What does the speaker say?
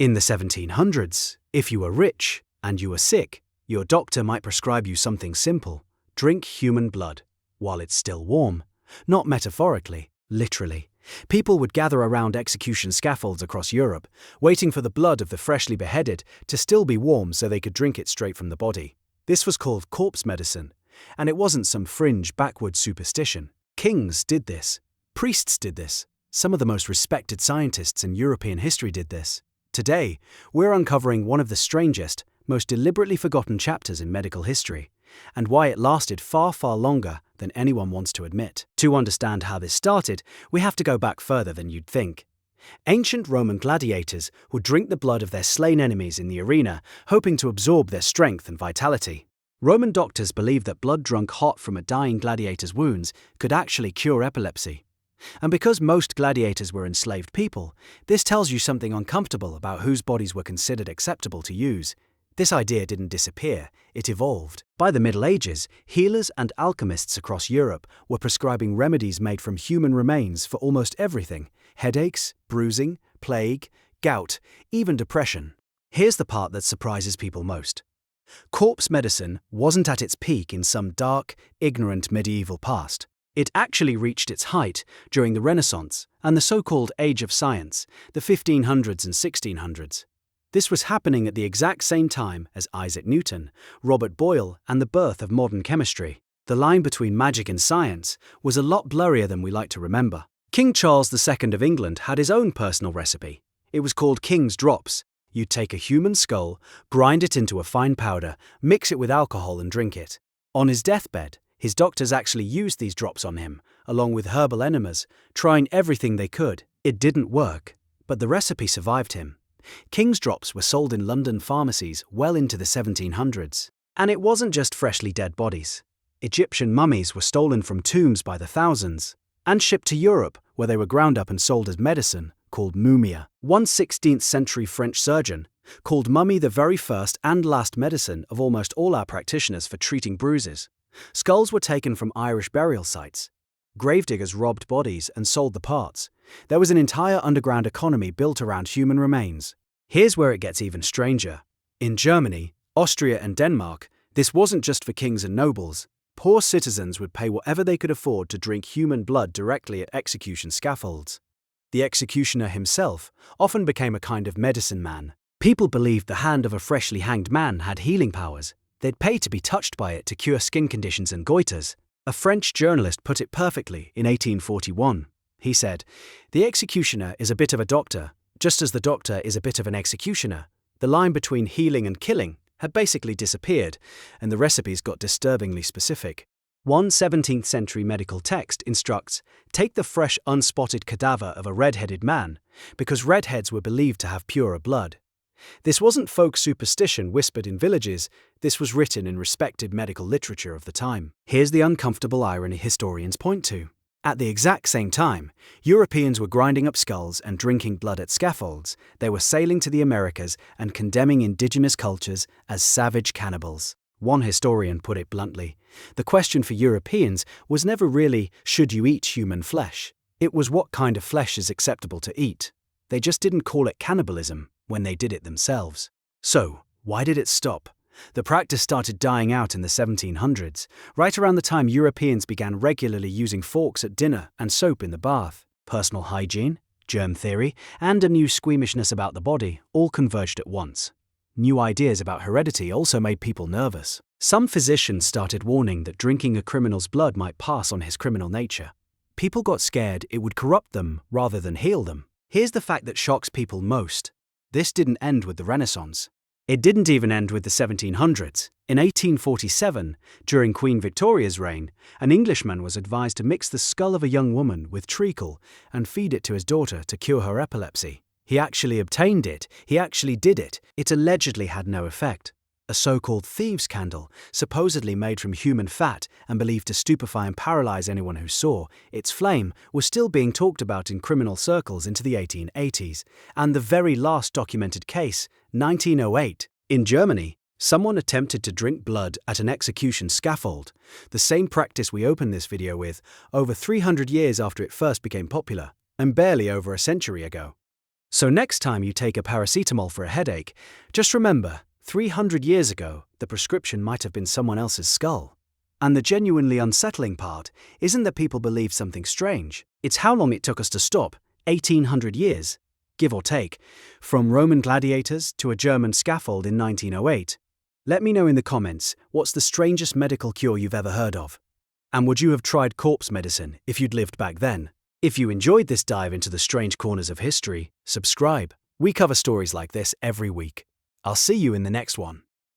In the 1700s, if you were rich and you were sick, your doctor might prescribe you something simple: drink human blood while it's still warm. Not metaphorically, literally. People would gather around execution scaffolds across Europe, waiting for the blood of the freshly beheaded to still be warm so they could drink it straight from the body. This was called corpse medicine, and it wasn't some fringe backwoods superstition. Kings did this. Priests did this. Some of the most respected scientists in European history did this. Today, we're uncovering one of the strangest, most deliberately forgotten chapters in medical history, and why it lasted far, far longer than anyone wants to admit. To understand how this started, we have to go back further than you'd think. Ancient Roman gladiators would drink the blood of their slain enemies in the arena, hoping to absorb their strength and vitality. Roman doctors believed that blood drunk hot from a dying gladiator's wounds could actually cure epilepsy. And because most gladiators were enslaved people, this tells you something uncomfortable about whose bodies were considered acceptable to use. This idea didn't disappear, it evolved. By the Middle Ages, healers and alchemists across Europe were prescribing remedies made from human remains for almost everything: headaches, bruising, plague, gout, even depression. Here's the part that surprises people most. Corpse medicine wasn't at its peak in some dark, ignorant medieval past. It actually reached its height during the Renaissance and the so-called Age of Science, the 1500s and 1600s. This was happening at the exact same time as Isaac Newton, Robert Boyle, and the birth of modern chemistry. The line between magic and science was a lot blurrier than we like to remember. King Charles II of England had his own personal recipe. It was called King's Drops. You'd take a human skull, grind it into a fine powder, mix it with alcohol and drink it. On his deathbed, his doctors actually used these drops on him, along with herbal enemas, trying everything they could. It didn't work, but the recipe survived him. King's Drops were sold in London pharmacies well into the 1700s. And it wasn't just freshly dead bodies. Egyptian mummies were stolen from tombs by the thousands and shipped to Europe, where they were ground up and sold as medicine, called mumia. One 16th century French surgeon called mummy the very first and last medicine of almost all our practitioners for treating bruises. Skulls were taken from Irish burial sites. Gravediggers robbed bodies and sold the parts. There was an entire underground economy built around human remains. Here's where it gets even stranger. In Germany, Austria and Denmark, this wasn't just for kings and nobles. Poor citizens would pay whatever they could afford to drink human blood directly at execution scaffolds. The executioner himself often became a kind of medicine man. People believed the hand of a freshly hanged man had healing powers. They'd pay to be touched by it to cure skin conditions and goiters. A French journalist put it perfectly in 1841. He said, "The executioner is a bit of a doctor, just as the doctor is a bit of an executioner." The line between healing and killing had basically disappeared, and the recipes got disturbingly specific. One 17th century medical text instructs, "Take the fresh unspotted cadaver of a red-headed man," because redheads were believed to have purer blood. This wasn't folk superstition whispered in villages, this was written in respected medical literature of the time. Here's the uncomfortable irony historians point to. At the exact same time, Europeans were grinding up skulls and drinking blood at scaffolds. They were sailing to the Americas and condemning indigenous cultures as savage cannibals. One historian put it bluntly, the question for Europeans was never really, should you eat human flesh? It was what kind of flesh is acceptable to eat. They just didn't call it cannibalism when they did it themselves. So, why did it stop? The practice started dying out in the 1700s, right around the time Europeans began regularly using forks at dinner and soap in the bath. Personal hygiene, germ theory, and a new squeamishness about the body all converged at once. New ideas about heredity also made people nervous. Some physicians started warning that drinking a criminal's blood might pass on his criminal nature. People got scared it would corrupt them rather than heal them. Here's the fact that shocks people most. This didn't end with the Renaissance. It didn't even end with the 1700s. In 1847, during Queen Victoria's reign, an Englishman was advised to mix the skull of a young woman with treacle and feed it to his daughter to cure her epilepsy. He actually obtained it. He actually did it. It allegedly had no effect. A so-called thieves' candle, supposedly made from human fat and believed to stupefy and paralyze anyone who saw its flame, was still being talked about in criminal circles into the 1880s. And the very last documented case, 1908, in Germany, someone attempted to drink blood at an execution scaffold, the same practice we opened this video with, over 300 years after it first became popular, and barely over a century ago. So next time you take a paracetamol for a headache, just remember, 300 years ago, the prescription might have been someone else's skull. And the genuinely unsettling part isn't that people believe something strange, it's how long it took us to stop, 1800 years, give or take, from Roman gladiators to a German scaffold in 1908. Let me know in the comments, what's the strangest medical cure you've ever heard of? And would you have tried corpse medicine if you'd lived back then? If you enjoyed this dive into the strange corners of history, subscribe. We cover stories like this every week. I'll see you in the next one.